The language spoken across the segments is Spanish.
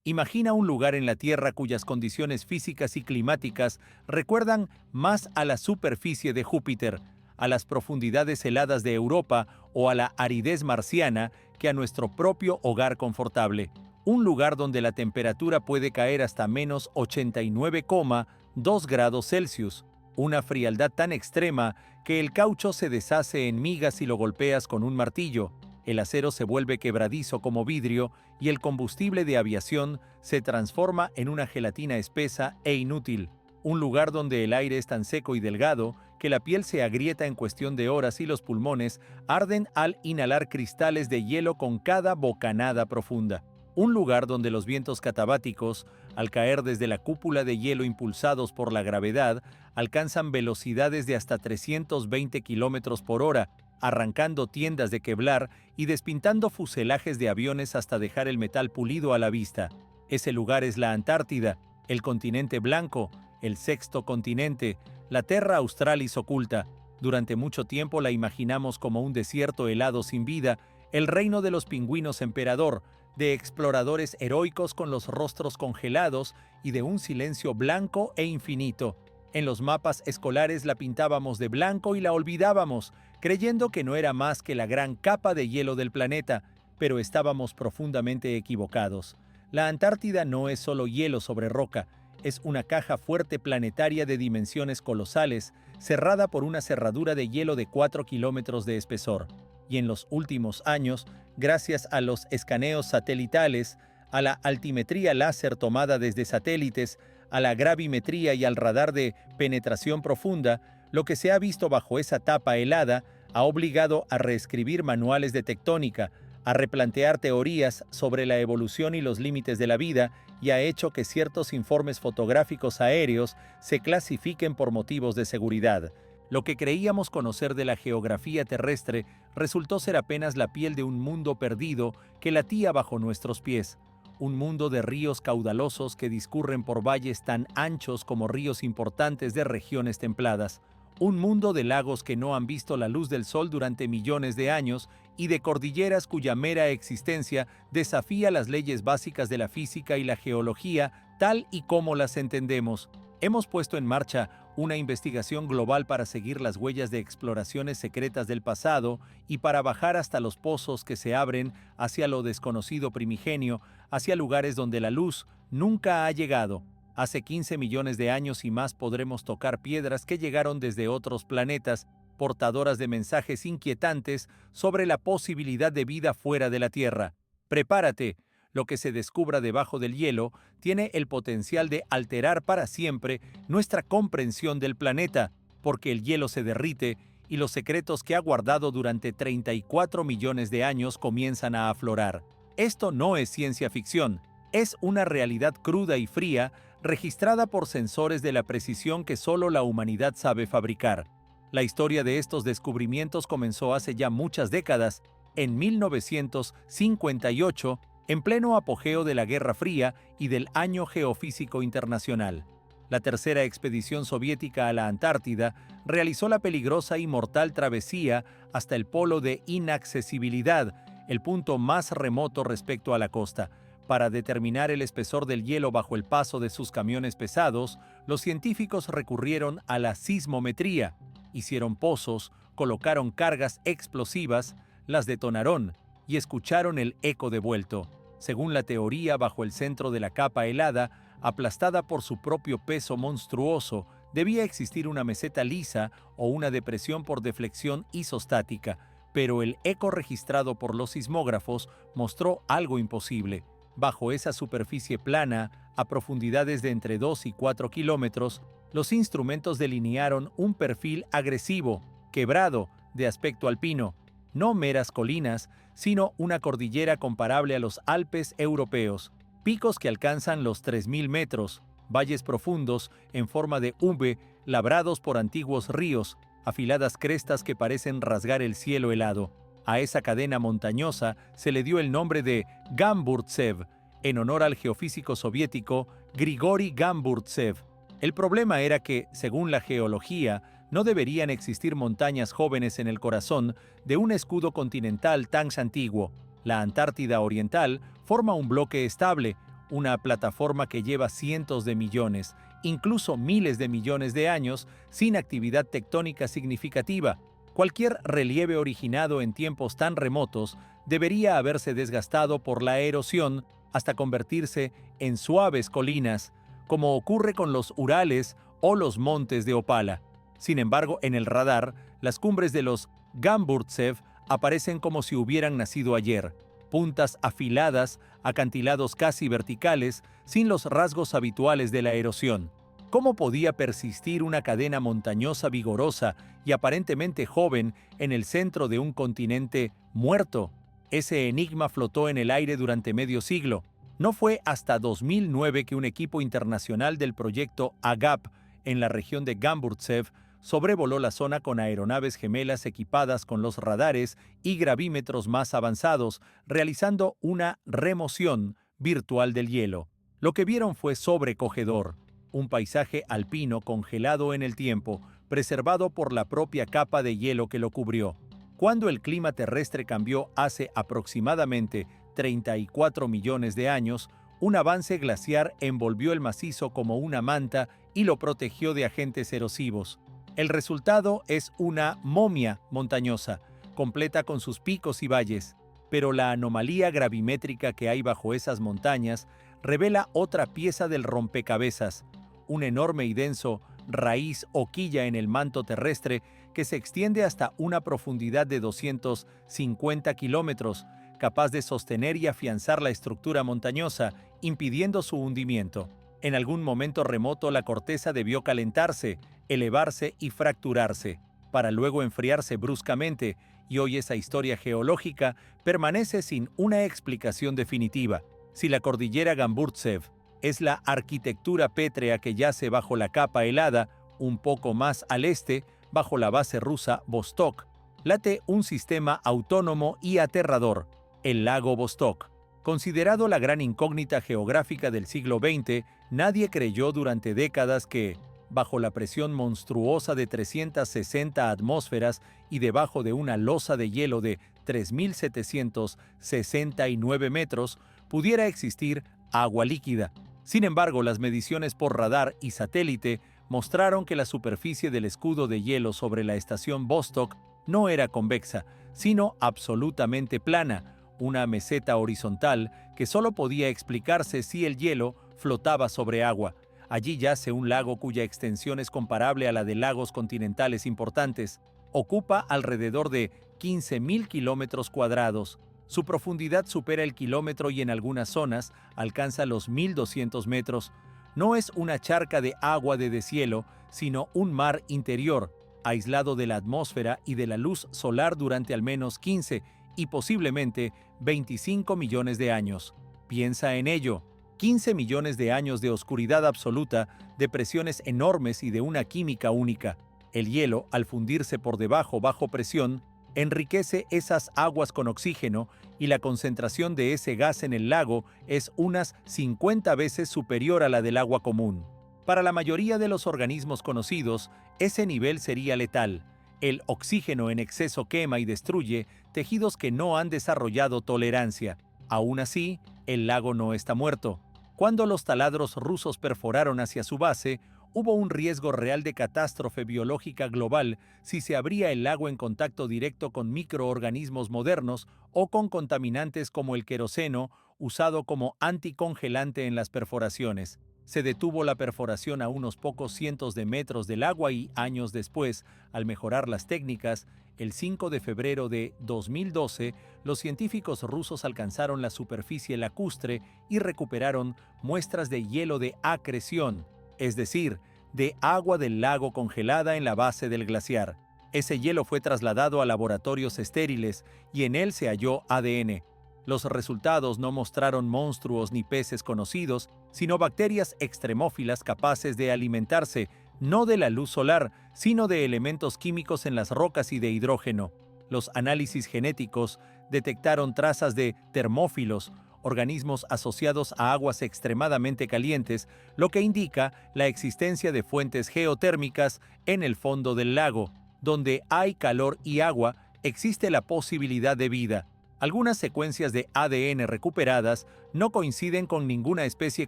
Imagina un lugar en la Tierra cuyas condiciones físicas y climáticas recuerdan más a la superficie de Júpiter, a las profundidades heladas de Europa o a la aridez marciana que a nuestro propio hogar confortable. Un lugar donde la temperatura puede caer hasta menos 89,2 grados Celsius, una frialdad tan extrema que el caucho se deshace en migas si lo golpeas con un martillo, el acero se vuelve quebradizo como vidrio y el combustible de aviación se transforma en una gelatina espesa e inútil. Un lugar donde el aire es tan seco y delgado que la piel se agrieta en cuestión de horas y los pulmones arden al inhalar cristales de hielo con cada bocanada profunda. Un lugar donde los vientos catabáticos, al caer desde la cúpula de hielo impulsados por la gravedad, alcanzan velocidades de hasta 320 kilómetros por hora, arrancando tiendas de Kevlar y despintando fuselajes de aviones hasta dejar el metal pulido a la vista. Ese lugar es la Antártida, el continente blanco, el sexto continente, la Terra Australis oculta. Durante mucho tiempo la imaginamos como un desierto helado sin vida, el reino de los pingüinos emperador, de exploradores heroicos con los rostros congelados y de un silencio blanco e infinito. En los mapas escolares la pintábamos de blanco y la olvidábamos, creyendo que no era más que la gran capa de hielo del planeta, pero estábamos profundamente equivocados. La Antártida no es solo hielo sobre roca, es una caja fuerte planetaria de dimensiones colosales, cerrada por una cerradura de hielo de 4 kilómetros de espesor. Y en los últimos años, gracias a los escaneos satelitales, a la altimetría láser tomada desde satélites, a la gravimetría y al radar de penetración profunda, lo que se ha visto bajo esa tapa helada ha obligado a reescribir manuales de tectónica, a replantear teorías sobre la evolución y los límites de la vida y ha hecho que ciertos informes fotográficos aéreos se clasifiquen por motivos de seguridad. Lo que creíamos conocer de la geografía terrestre resultó ser apenas la piel de un mundo perdido que latía bajo nuestros pies. Un mundo de ríos caudalosos que discurren por valles tan anchos como ríos importantes de regiones templadas. Un mundo de lagos que no han visto la luz del sol durante millones de años y de cordilleras cuya mera existencia desafía las leyes básicas de la física y la geología tal y como las entendemos. Hemos puesto en marcha una investigación global para seguir las huellas de exploraciones secretas del pasado y para bajar hasta los pozos que se abren hacia lo desconocido primigenio, hacia lugares donde la luz nunca ha llegado. Hace 15 millones de años y más podremos tocar piedras que llegaron desde otros planetas, portadoras de mensajes inquietantes sobre la posibilidad de vida fuera de la Tierra. Prepárate. Lo que se descubra debajo del hielo tiene el potencial de alterar para siempre nuestra comprensión del planeta, porque el hielo se derrite y los secretos que ha guardado durante 34 millones de años comienzan a aflorar. Esto no es ciencia ficción, es una realidad cruda y fría registrada por sensores de la precisión que solo la humanidad sabe fabricar. La historia de estos descubrimientos comenzó hace ya muchas décadas, en 1958, en pleno apogeo de la Guerra Fría y del Año Geofísico Internacional. La tercera expedición soviética a la Antártida realizó la peligrosa y mortal travesía hasta el polo de inaccesibilidad, el punto más remoto respecto a la costa. Para determinar el espesor del hielo bajo el paso de sus camiones pesados, los científicos recurrieron a la sismometría. Hicieron pozos, colocaron cargas explosivas, las detonaron y escucharon el eco devuelto. Según la teoría, bajo el centro de la capa helada, aplastada por su propio peso monstruoso, debía existir una meseta lisa o una depresión por deflexión isostática, pero el eco registrado por los sismógrafos mostró algo imposible. Bajo esa superficie plana, a profundidades de entre 2 y 4 kilómetros, los instrumentos delinearon un perfil agresivo, quebrado, de aspecto alpino, no meras colinas, sino una cordillera comparable a los Alpes europeos, picos que alcanzan los 3.000 metros, valles profundos en forma de V labrados por antiguos ríos, afiladas crestas que parecen rasgar el cielo helado. A esa cadena montañosa se le dio el nombre de Gamburtsev, en honor al geofísico soviético Grigori Gamburtsev. El problema era que, según la geología, no deberían existir montañas jóvenes en el corazón de un escudo continental tan antiguo. La Antártida Oriental forma un bloque estable, una plataforma que lleva cientos de millones, incluso miles de millones de años, sin actividad tectónica significativa. Cualquier relieve originado en tiempos tan remotos debería haberse desgastado por la erosión hasta convertirse en suaves colinas, como ocurre con los Urales o los montes de Opala. Sin embargo, en el radar, las cumbres de los Gamburtsev aparecen como si hubieran nacido ayer, puntas afiladas, acantilados casi verticales, sin los rasgos habituales de la erosión. ¿Cómo podía persistir una cadena montañosa vigorosa y aparentemente joven en el centro de un continente muerto? Ese enigma flotó en el aire durante medio siglo. No fue hasta 2009 que un equipo internacional del proyecto AGAP en la región de Gamburtsev sobrevoló la zona con aeronaves gemelas equipadas con los radares y gravímetros más avanzados, realizando una remoción virtual del hielo. Lo que vieron fue sobrecogedor. Un paisaje alpino congelado en el tiempo, preservado por la propia capa de hielo que lo cubrió. Cuando el clima terrestre cambió hace aproximadamente 34 millones de años, un avance glaciar envolvió el macizo como una manta y lo protegió de agentes erosivos. El resultado es una momia montañosa, completa con sus picos y valles, pero la anomalía gravimétrica que hay bajo esas montañas revela otra pieza del rompecabezas, un enorme y denso raíz o quilla en el manto terrestre que se extiende hasta una profundidad de 250 kilómetros, capaz de sostener y afianzar la estructura montañosa, impidiendo su hundimiento. En algún momento remoto la corteza debió calentarse, elevarse y fracturarse, para luego enfriarse bruscamente, y hoy esa historia geológica permanece sin una explicación definitiva. Si la cordillera Gamburtsev es la arquitectura pétrea que yace bajo la capa helada, un poco más al este, bajo la base rusa Vostok, late un sistema autónomo y aterrador, el lago Vostok. Considerado la gran incógnita geográfica del siglo XX, nadie creyó durante décadas que, bajo la presión monstruosa de 360 atmósferas y debajo de una losa de hielo de 3.769 metros, pudiera existir agua líquida. Sin embargo, las mediciones por radar y satélite mostraron que la superficie del escudo de hielo sobre la estación Vostok no era convexa, sino absolutamente plana, una meseta horizontal que solo podía explicarse si el hielo flotaba sobre agua. Allí yace un lago cuya extensión es comparable a la de lagos continentales importantes. Ocupa alrededor de 15.000 kilómetros cuadrados. Su profundidad supera el kilómetro y en algunas zonas alcanza los 1.200 metros. No es una charca de agua de deshielo, sino un mar interior, aislado de la atmósfera y de la luz solar durante al menos 15 y posiblemente 25 millones de años. Piensa en ello. 15 millones de años de oscuridad absoluta, de presiones enormes y de una química única. El hielo, al fundirse por debajo bajo presión, enriquece esas aguas con oxígeno y la concentración de ese gas en el lago es unas 50 veces superior a la del agua común. Para la mayoría de los organismos conocidos, ese nivel sería letal. El oxígeno en exceso quema y destruye tejidos que no han desarrollado tolerancia. Aún así, el lago no está muerto. Cuando los taladros rusos perforaron hacia su base, hubo un riesgo real de catástrofe biológica global si se abría el lago en contacto directo con microorganismos modernos o con contaminantes como el queroseno, usado como anticongelante en las perforaciones. Se detuvo la perforación a unos pocos cientos de metros del agua y, años después, al mejorar las técnicas, el 5 de febrero de 2012, los científicos rusos alcanzaron la superficie lacustre y recuperaron muestras de hielo de acreción, es decir, de agua del lago congelada en la base del glaciar. Ese hielo fue trasladado a laboratorios estériles y en él se halló ADN. Los resultados no mostraron monstruos ni peces conocidos, sino bacterias extremófilas capaces de alimentarse no de la luz solar, sino de elementos químicos en las rocas y de hidrógeno. Los análisis genéticos detectaron trazas de termófilos, organismos asociados a aguas extremadamente calientes, lo que indica la existencia de fuentes geotérmicas en el fondo del lago. Donde hay calor y agua, existe la posibilidad de vida. Algunas secuencias de ADN recuperadas no coinciden con ninguna especie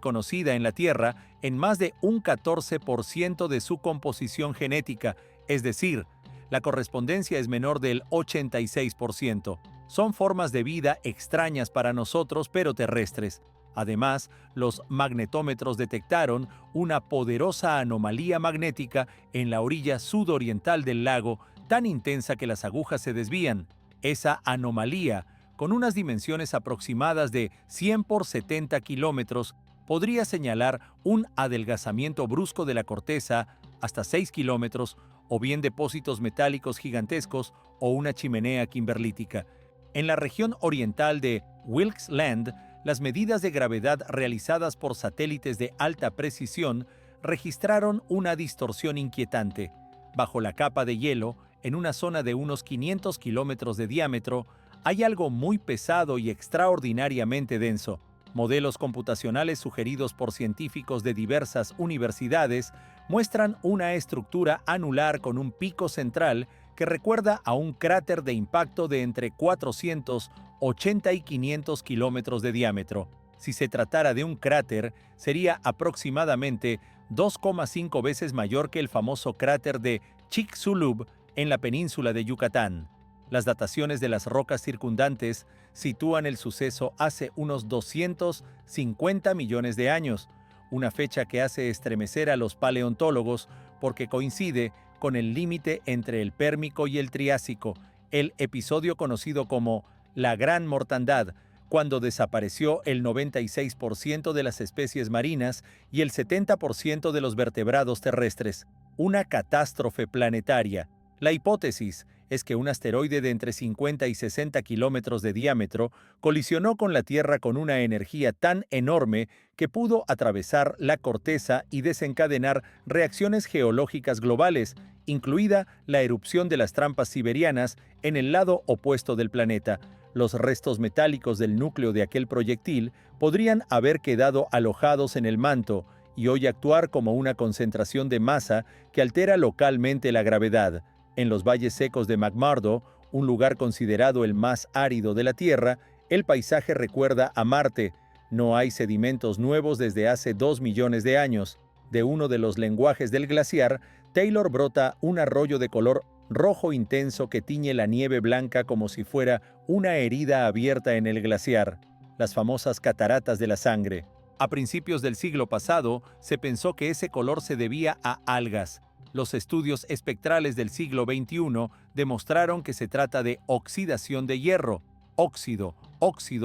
conocida en la Tierra en más de un 14% de su composición genética, es decir, la correspondencia es menor del 86%. Son formas de vida extrañas para nosotros, pero terrestres. Además, los magnetómetros detectaron una poderosa anomalía magnética en la orilla sudoriental del lago, tan intensa que las agujas se desvían. Esa anomalía, con unas dimensiones aproximadas de 100 por 70 kilómetros, podría señalar un adelgazamiento brusco de la corteza hasta 6 kilómetros, o bien depósitos metálicos gigantescos o una chimenea kimberlítica. En la región oriental de Wilkes Land, las medidas de gravedad realizadas por satélites de alta precisión registraron una distorsión inquietante. Bajo la capa de hielo, en una zona de unos 500 kilómetros de diámetro, hay algo muy pesado y extraordinariamente denso. Modelos computacionales sugeridos por científicos de diversas universidades muestran una estructura anular con un pico central que recuerda a un cráter de impacto de entre 480 y 500 kilómetros de diámetro. Si se tratara de un cráter, sería aproximadamente 2,5 veces mayor que el famoso cráter de Chicxulub en la península de Yucatán. Las dataciones de las rocas circundantes sitúan el suceso hace unos 250 millones de años, una fecha que hace estremecer a los paleontólogos porque coincide con el límite entre el Pérmico y el Triásico, el episodio conocido como la Gran Mortandad, cuando desapareció el 96% de las especies marinas y el 70% de los vertebrados terrestres. Una catástrofe planetaria. La hipótesis es que un asteroide de entre 50 y 60 kilómetros de diámetro colisionó con la Tierra con una energía tan enorme que pudo atravesar la corteza y desencadenar reacciones geológicas globales, incluida la erupción de las trampas siberianas en el lado opuesto del planeta. Los restos metálicos del núcleo de aquel proyectil podrían haber quedado alojados en el manto y hoy actuar como una concentración de masa que altera localmente la gravedad. En los valles secos de McMurdo, un lugar considerado el más árido de la Tierra, el paisaje recuerda a Marte. No hay sedimentos nuevos desde hace 2 millones de años. De uno de los lenguajes del glaciar, Taylor brota un arroyo de color rojo intenso que tiñe la nieve blanca como si fuera una herida abierta en el glaciar, las famosas cataratas de la sangre. A principios del siglo pasado, se pensó que ese color se debía a algas. Los estudios espectrales del siglo XXI demostraron que se trata de oxidación de hierro, óxido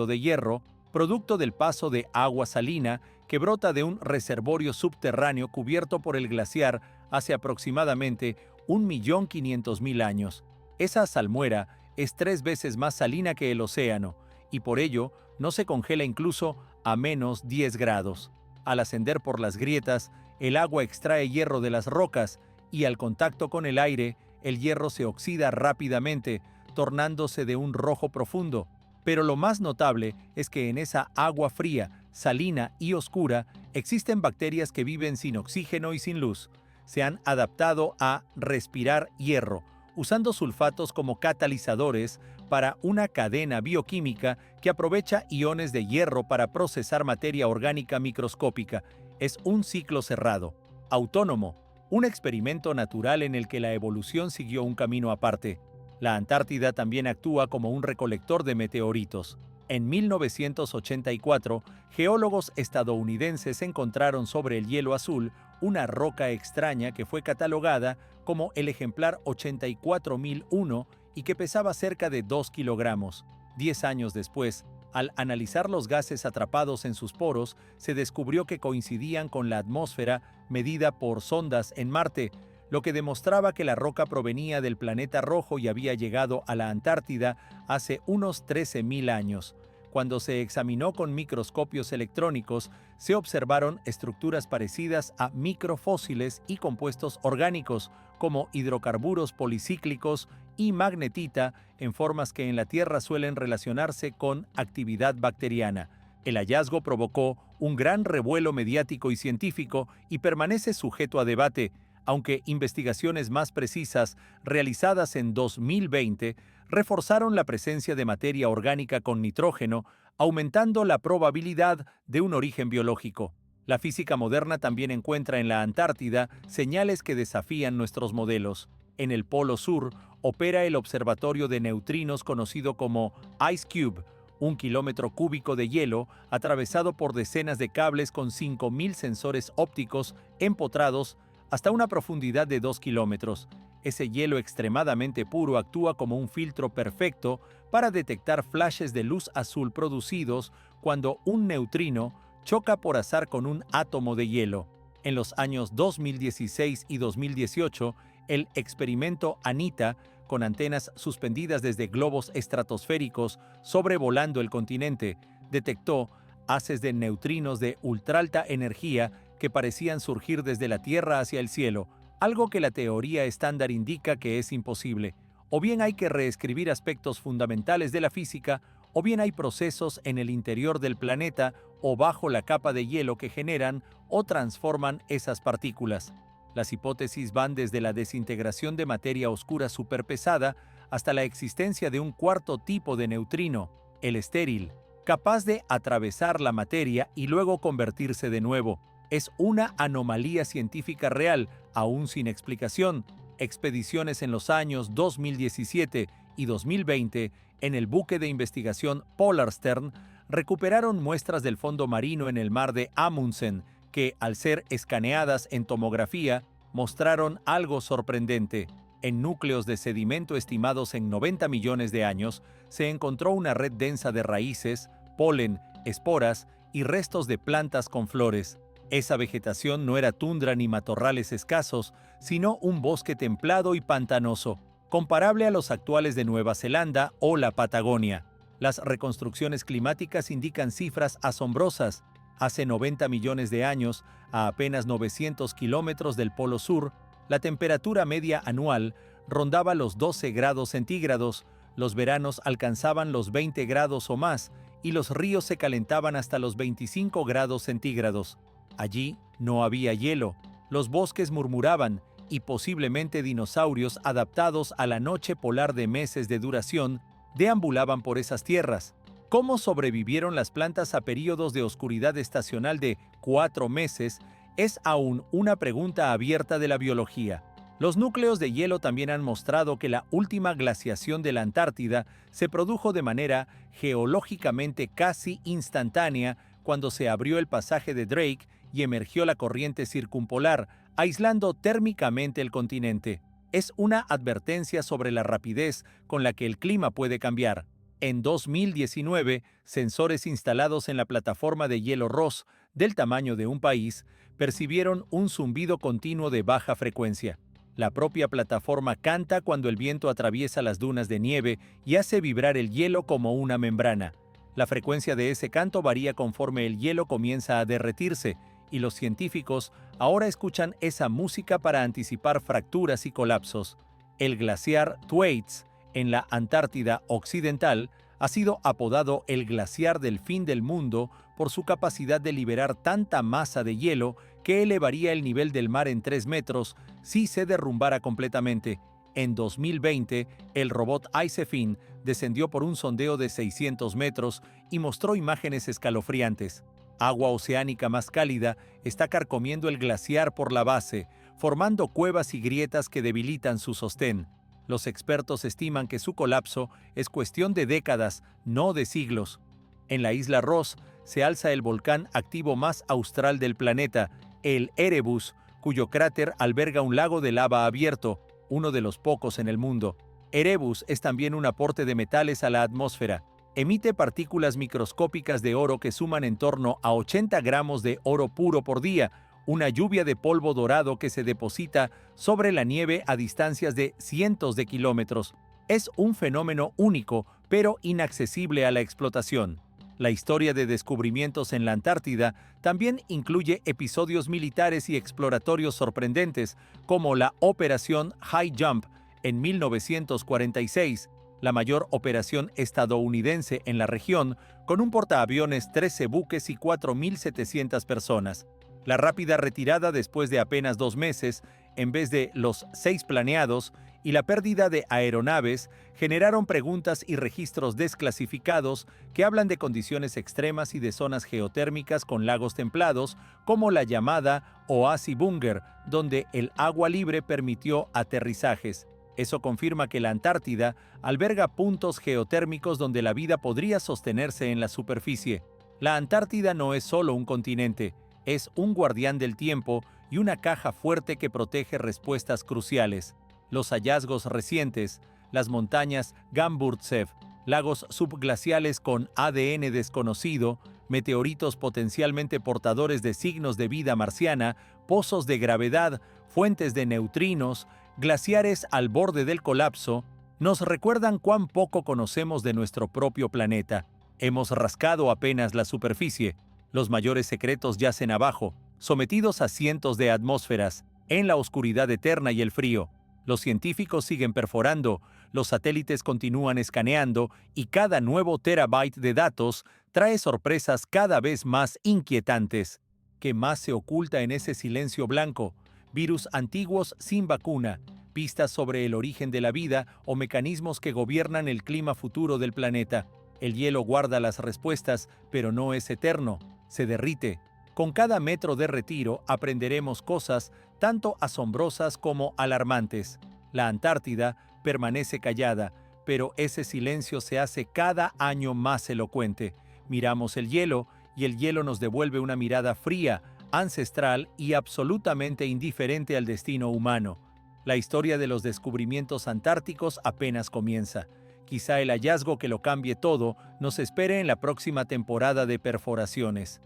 de hierro, producto del paso de agua salina que brota de un reservorio subterráneo cubierto por el glaciar hace aproximadamente 1.500.000 años. Esa salmuera es 3 veces más salina que el océano, y por ello no se congela incluso a menos 10 grados. Al ascender por las grietas, el agua extrae hierro de las rocas, y al contacto con el aire, el hierro se oxida rápidamente, tornándose de un rojo profundo. Pero lo más notable es que en esa agua fría, salina y oscura, existen bacterias que viven sin oxígeno y sin luz. Se han adaptado a respirar hierro, usando sulfatos como catalizadores para una cadena bioquímica que aprovecha iones de hierro para procesar materia orgánica microscópica. Es un ciclo cerrado, autónomo, un experimento natural en el que la evolución siguió un camino aparte. La Antártida también actúa como un recolector de meteoritos. En 1984, geólogos estadounidenses encontraron sobre el hielo azul una roca extraña que fue catalogada como el ejemplar 84001 y que pesaba cerca de 2 kilogramos. 10 años después, al analizar los gases atrapados en sus poros, se descubrió que coincidían con la atmósfera medida por sondas en Marte, lo que demostraba que la roca provenía del planeta rojo y había llegado a la Antártida hace unos 13.000 años. Cuando se examinó con microscopios electrónicos, se observaron estructuras parecidas a microfósiles y compuestos orgánicos, como hidrocarburos policíclicos y magnetita, en formas que en la Tierra suelen relacionarse con actividad bacteriana. El hallazgo provocó un gran revuelo mediático y científico y permanece sujeto a debate. aunque investigaciones más precisas realizadas en 2020 reforzaron la presencia de materia orgánica con nitrógeno, aumentando la probabilidad de un origen biológico. La física moderna también encuentra en la Antártida señales que desafían nuestros modelos. En el Polo Sur opera el observatorio de neutrinos conocido como IceCube, un kilómetro cúbico de hielo atravesado por decenas de cables con 5.000 sensores ópticos empotrados hasta una profundidad de 2 kilómetros. Ese hielo extremadamente puro actúa como un filtro perfecto para detectar flashes de luz azul producidos cuando un neutrino choca por azar con un átomo de hielo. En los años 2016 y 2018, el experimento ANITA, con antenas suspendidas desde globos estratosféricos sobrevolando el continente, detectó haces de neutrinos de ultraalta energía que parecían surgir desde la Tierra hacia el cielo, algo que la teoría estándar indica que es imposible. O bien hay que reescribir aspectos fundamentales de la física, o bien hay procesos en el interior del planeta o bajo la capa de hielo que generan o transforman esas partículas. Las hipótesis van desde la desintegración de materia oscura superpesada hasta la existencia de un cuarto tipo de neutrino, el estéril, capaz de atravesar la materia y luego convertirse de nuevo. Es una anomalía científica real, aún sin explicación. Expediciones en los años 2017 y 2020 en el buque de investigación Polarstern recuperaron muestras del fondo marino en el mar de Amundsen que, al ser escaneadas en tomografía, mostraron algo sorprendente. En núcleos de sedimento estimados en 90 millones de años, se encontró una red densa de raíces, polen, esporas y restos de plantas con flores. Esa vegetación no era tundra ni matorrales escasos, sino un bosque templado y pantanoso, comparable a los actuales de Nueva Zelanda o la Patagonia. Las reconstrucciones climáticas indican cifras asombrosas. Hace 90 millones de años, a apenas 900 kilómetros del Polo Sur, la temperatura media anual rondaba los 12 grados centígrados, los veranos alcanzaban los 20 grados o más, y los ríos se calentaban hasta los 25 grados centígrados. Allí no había hielo, los bosques murmuraban, y posiblemente dinosaurios adaptados a la noche polar de meses de duración deambulaban por esas tierras. ¿Cómo sobrevivieron las plantas a períodos de oscuridad estacional de 4 meses? Es aún una pregunta abierta de la biología. Los núcleos de hielo también han mostrado que la última glaciación de la Antártida se produjo de manera geológicamente casi instantánea cuando se abrió el pasaje de Drake y emergió la corriente circumpolar, aislando térmicamente el continente. Es una advertencia sobre la rapidez con la que el clima puede cambiar. En 2019, sensores instalados en la plataforma de hielo Ross, del tamaño de un país, percibieron un zumbido continuo de baja frecuencia. La propia plataforma canta cuando el viento atraviesa las dunas de nieve y hace vibrar el hielo como una membrana. La frecuencia de ese canto varía conforme el hielo comienza a derretirse, y los científicos ahora escuchan esa música para anticipar fracturas y colapsos. El glaciar Thwaites, en la Antártida Occidental, ha sido apodado el glaciar del fin del mundo por su capacidad de liberar tanta masa de hielo que elevaría el nivel del mar en 3 metros si se derrumbara completamente. En 2020, el robot ICEFIN descendió por un sondeo de 600 metros y mostró imágenes escalofriantes. Agua oceánica más cálida está carcomiendo el glaciar por la base, formando cuevas y grietas que debilitan su sostén. Los expertos estiman que su colapso es cuestión de décadas, no de siglos. En la isla Ross se alza el volcán activo más austral del planeta, el Erebus, cuyo cráter alberga un lago de lava abierto, uno de los pocos en el mundo. Erebus es también un aporte de metales a la atmósfera. Emite partículas microscópicas de oro que suman en torno a 80 gramos de oro puro por día, una lluvia de polvo dorado que se deposita sobre la nieve a distancias de cientos de kilómetros. Es un fenómeno único, pero inaccesible a la explotación. La historia de descubrimientos en la Antártida también incluye episodios militares y exploratorios sorprendentes, como la Operación High Jump en 1946, la mayor operación estadounidense en la región, con un portaaviones, 13 buques y 4.700 personas. La rápida retirada después de apenas 2 meses, en vez de los 6 planeados y la pérdida de aeronaves generaron preguntas y registros desclasificados que hablan de condiciones extremas y de zonas geotérmicas con lagos templados, como la llamada Oasi Bunger, donde el agua libre permitió aterrizajes. Eso confirma que la Antártida alberga puntos geotérmicos donde la vida podría sostenerse en la superficie. La Antártida no es solo un continente, es un guardián del tiempo y una caja fuerte que protege respuestas cruciales. Los hallazgos recientes, las montañas Gamburtsev, lagos subglaciales con ADN desconocido, meteoritos potencialmente portadores de signos de vida marciana, pozos de gravedad, fuentes de neutrinos, glaciares al borde del colapso, nos recuerdan cuán poco conocemos de nuestro propio planeta. Hemos rascado apenas la superficie. Los mayores secretos yacen abajo, sometidos a cientos de atmósferas, en la oscuridad eterna y el frío. Los científicos siguen perforando, los satélites continúan escaneando y cada nuevo terabyte de datos trae sorpresas cada vez más inquietantes. ¿Qué más se oculta en ese silencio blanco? Virus antiguos sin vacuna, pistas sobre el origen de la vida o mecanismos que gobiernan el clima futuro del planeta. El hielo guarda las respuestas, pero no es eterno, se derrite. Con cada metro de retiro aprenderemos cosas tanto asombrosas como alarmantes. La Antártida permanece callada, pero ese silencio se hace cada año más elocuente. Miramos el hielo y el hielo nos devuelve una mirada fría, ancestral y absolutamente indiferente al destino humano. La historia de los descubrimientos antárticos apenas comienza. Quizá el hallazgo que lo cambie todo nos espere en la próxima temporada de perforaciones.